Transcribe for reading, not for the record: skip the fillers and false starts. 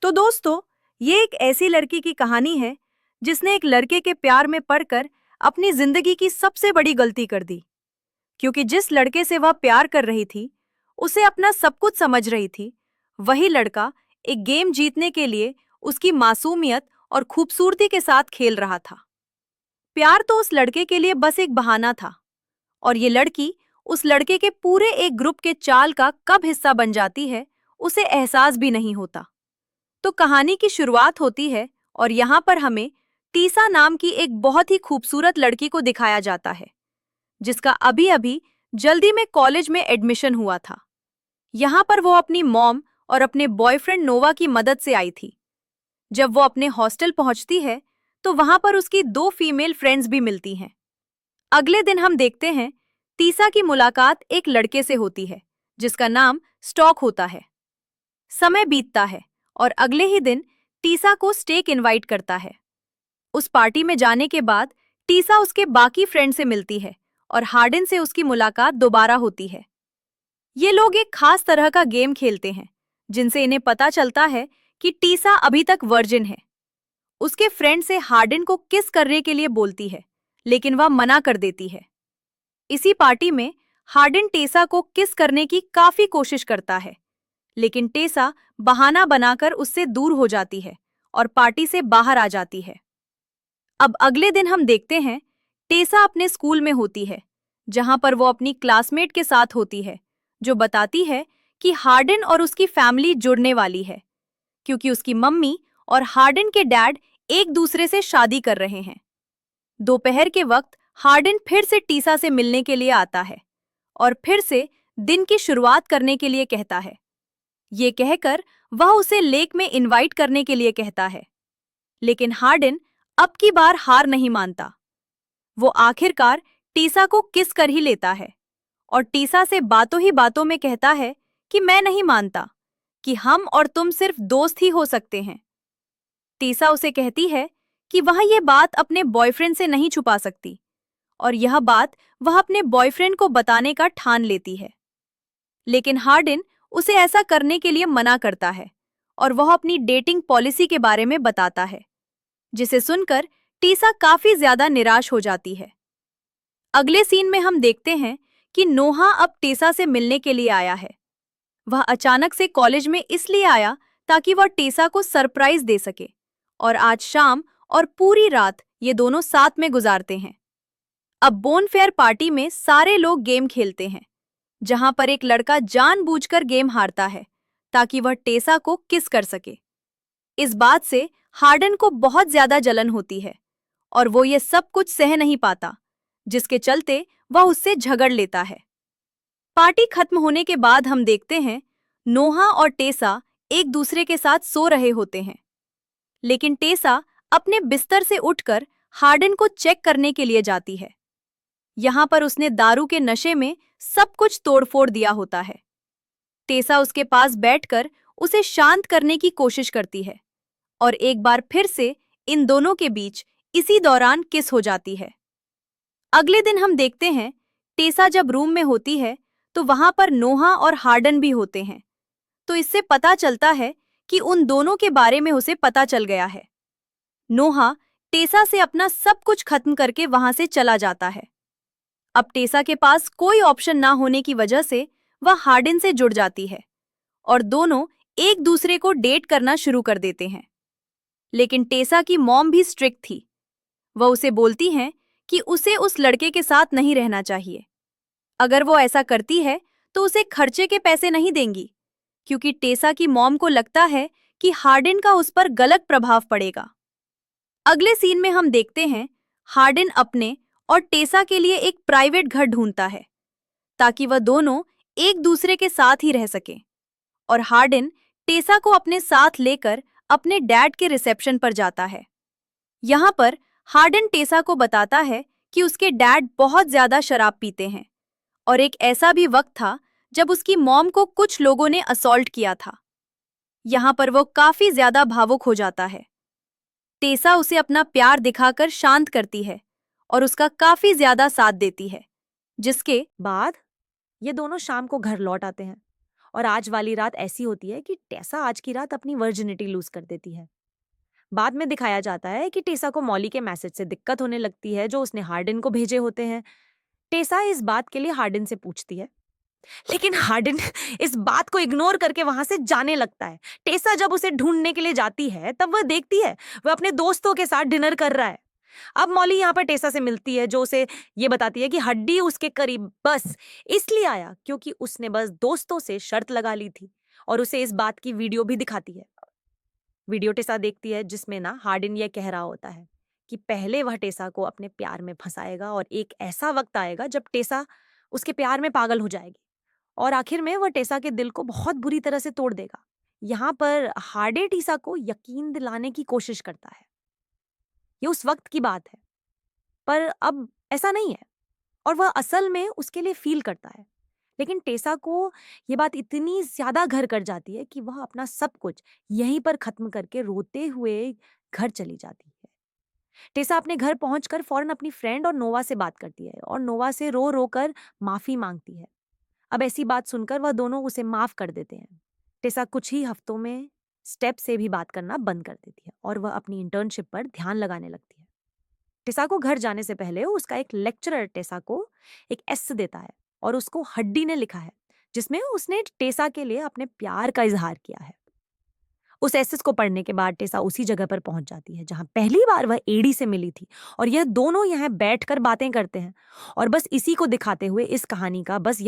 तो दोस्तों, ये एक ऐसी लड़की की कहानी है जिसने एक लड़के के प्यार में पड़कर अपनी जिंदगी की सबसे बड़ी गलती कर दी। क्योंकि जिस लड़के से वह प्यार कर रही थी, उसे अपना सब कुछ समझ रही थी, वही लड़का एक गेम जीतने के लिए उसकी मासूमियत और खूबसूरती के साथ खेल रहा था। प्यार तो उस लड़के के लिए बस एक बहाना था, और ये लड़की उस लड़के के पूरे एक ग्रुप के चाल का कब हिस्सा बन जाती है, उसे एहसास भी नहीं होता। तो कहानी की शुरुआत होती है और यहाँ पर हमें टीसा नाम की एक बहुत ही खूबसूरत लड़की को दिखाया जाता है, जिसका अभी अभी जल्दी में कॉलेज में एडमिशन हुआ था। यहाँ पर वो अपनी मॉम और अपने बॉयफ्रेंड नोवा की मदद से आई थी। जब वो अपने हॉस्टल पहुंचती है तो वहां पर उसकी दो फीमेल फ्रेंड्स भी मिलती हैं। अगले दिन हम देखते हैं टीसा की मुलाकात एक लड़के से होती है जिसका नाम स्टॉक होता है। समय बीतता है और अगले ही दिन टीसा को स्टेक इनवाइट करता है। उस पार्टी में जाने के बाद टीसा उसके बाकी फ्रेंड से मिलती है और हार्डन से उसकी मुलाकात दोबारा होती है। ये लोग एक खास तरह का गेम खेलते हैं जिनसे इन्हें पता चलता है कि टीसा अभी तक वर्जिन है। उसके फ्रेंड से हार्डन को किस करने के लिए बोलती है, लेकिन वह मना कर देती है। इसी पार्टी में हार्डन टेसा को किस करने की काफी कोशिश करता है, लेकिन टेसा बहाना बनाकर उससे दूर हो जाती है और पार्टी से बाहर आ जाती है। अब अगले दिन हम देखते हैं टेसा अपने स्कूल में होती है, जहां पर वो अपनी क्लासमेट के साथ होती है, जो बताती है कि हार्डन और उसकी फैमिली जुड़ने वाली है, क्योंकि उसकी मम्मी और हार्डन के डैड एक दूसरे से शादी कर रहे हैं। दोपहर के वक्त हार्डन फिर से टीसा से मिलने के लिए आता है और फिर से दिन की शुरुआत करने के लिए कहता है। ये कहकर वह उसे लेक में इनवाइट करने के लिए कहता है, लेकिन हार्डन अब की बार हार नहीं मानता। वो आखिरकार टीसा को किस कर ही लेता है और टीसा से बातों ही बातों में कहता है कि मैं नहीं मानता कि हम और तुम सिर्फ दोस्त ही हो सकते हैं। टीसा उसे कहती है कि वह ये बात अपने बॉयफ्रेंड से नहीं छुपा सकती, और यह बात वह अपने बॉयफ्रेंड को बताने का ठान लेती है। लेकिन हार्डन उसे ऐसा करने के लिए मना करता है और वह अपनी डेटिंग पॉलिसी के बारे में बताता है, जिसे सुनकर टीसा काफी ज्यादा निराश हो जाती है। अगले सीन में हम देखते हैं कि नोहा अब टेसा से मिलने के लिए आया है। वह अचानक से कॉलेज में इसलिए आया ताकि वह टेसा को सरप्राइज दे सके, और आज शाम और पूरी रात ये दोनों साथ में गुजारते हैं। अब बोनफेयर पार्टी में सारे लोग गेम खेलते हैं, जहां पर एक लड़का जानबूझकर गेम हारता है ताकि वह टेसा को किस कर सके। इस बात से हार्डन को बहुत ज्यादा जलन होती है और वो ये सब कुछ सह नहीं पाता, जिसके चलते वह उससे झगड़ लेता है। पार्टी खत्म होने के बाद हम देखते हैं नोहा और टेसा एक दूसरे के साथ सो रहे होते हैं, लेकिन टेसा अपने बिस्तर से उठकर हार्डन को चेक करने के लिए जाती है। यहाँ पर उसने दारू के नशे में सब कुछ तोड़फोड़ दिया होता है। टेसा उसके पास बैठकर उसे शांत करने की कोशिश करती है और एक बार फिर से इन दोनों के बीच इसी दौरान किस हो जाती है। अगले दिन हम देखते हैं टेसा जब रूम में होती है तो वहां पर नोहा और हार्डन भी होते हैं। तो इससे पता चलता है कि उन दोनों के बारे में उसे पता चल गया है। नोहा टेसा से अपना सब कुछ खत्म करके वहां से चला जाता है। अब टेसा के पास कोई ऑप्शन ना होने की वजह से वह हार्डन से जुड़ जाती है और दोनों एक दूसरे को डेट करना शुरू कर देते हैं। लेकिन टेसा की मॉम भी स्ट्रिक्ट थी। वह उसे बोलती हैं कि उसे उस लड़के के साथ नहीं रहना चाहिए। अगर वो ऐसा करती है तो उसे खर्चे के पैसे नहीं देंगी, क्योंकि टेसा की मॉम को लगता है कि हार्डन का उस पर गलत प्रभाव पड़ेगा। अगले सीन में हम देखते हैं हार्डन अपने और टेसा के लिए एक प्राइवेट घर ढूंढता है ताकि वह दोनों एक दूसरे के साथ ही रह सकें, और हार्डन टेसा को अपने साथ लेकर अपने डैड के रिसेप्शन पर जाता है। यहाँ पर हार्डन टेसा को बताता है कि उसके डैड बहुत ज्यादा शराब पीते हैं और एक ऐसा भी वक्त था जब उसकी मॉम को कुछ लोगों ने असॉल्ट किया था। यहाँ पर वो काफी ज्यादा भावुक हो जाता है। टेसा उसे अपना प्यार दिखाकर शांत करती है और उसका काफी ज्यादा साथ देती है, जिसके बाद ये दोनों शाम को घर लौट आते हैं और आज वाली रात ऐसी होती है कि टेसा आज की रात अपनी वर्जिनिटी लूज कर देती है। बाद में दिखाया जाता है कि टेसा को मॉली के मैसेज से दिक्कत होने लगती है जो उसने हार्डिन को भेजे होते हैं। टेसा इस बात के लिए हार्डिन से पूछती है, लेकिन हार्डिन इस बात को इग्नोर करके वहां से जाने लगता है। टेसा जब उसे ढूंढने के लिए जाती है तब वह देखती है वह अपने दोस्तों के साथ डिनर कर रहा है। अब मॉली यहाँ पर टेसा से मिलती है जो उसे ये बताती है कि हड्डी उसके करीब बस इसलिए आया क्योंकि उसने बस दोस्तों से शर्त लगा ली थी, और उसे इस बात की वीडियो भी दिखाती है। वीडियो टेसा देखती है जिसमें ना हार्डिन यह कह रहा होता है कि पहले वह टेसा को अपने प्यार में फंसाएगा और एक ऐसा वक्त आएगा जब टेसा उसके प्यार में पागल हो जाएगी और आखिर में वह टेसा के दिल को बहुत बुरी तरह से तोड़ देगा। यहाँ पर हार्डे टीसा को यकीन दिलाने की कोशिश करता है। ये उस वक्त की बात है, पर अब ऐसा नहीं है और वह असल में उसके लिए फील करता है। लेकिन टेसा को ये बात इतनी ज्यादा घर कर जाती है कि वह अपना सब कुछ यहीं पर खत्म करके रोते हुए घर चली जाती है। टेसा अपने घर पहुंचकर फौरन अपनी फ्रेंड और नोवा से बात करती है और नोवा से रो रो कर माफी मांगती है। अब ऐसी बात सुनकर वह दोनों उसे माफ कर देते हैं। टेसा कुछ ही हफ्तों में स्टेप से भी बात करना बंद कर देती है और वह अपनी इंटर्नशिप पर ध्यान लगाने लगती है। टेसा को घर जाने से पहले उसका एक लेक्चरर टेसा को एक एस देता है और उसको हड्डी ने लिखा है जिसमें उसने टेसा के लिए अपने प्यार का इजहार किया है। उस एसेस को पढ़ने के बाद टेसा उसी जगह पर पहुंच जाती है जहां पहली बार वह एडी से मिली थी और यह दोनों यहाँ बैठकर बातें करते हैं और बस इसी को दिखाते हुए इस कहानी का बस